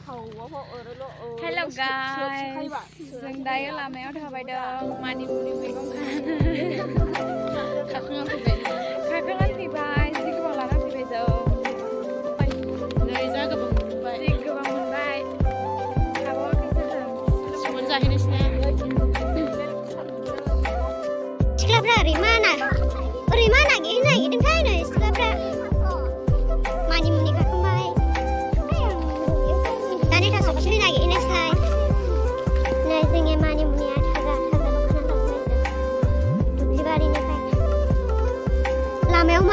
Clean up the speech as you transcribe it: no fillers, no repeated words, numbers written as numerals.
Hello guys, dừng đây là méo theo bài đơn mà đi công khai khá khăn thì bài xin các bạn làm thì bây giờ Dari zaga bang bay. xin các bạn muốn bài khá bó kinh tế rằng Semua zahir ni sini. Sekarang Rimana? Rimana gini dan kain nih sekarang. Mani menikah kembali. Tadi tak suka sini lagi ini selai. Nah, sini mani menikah agak bukan apa itu. Pribadi ni kain. Lama yang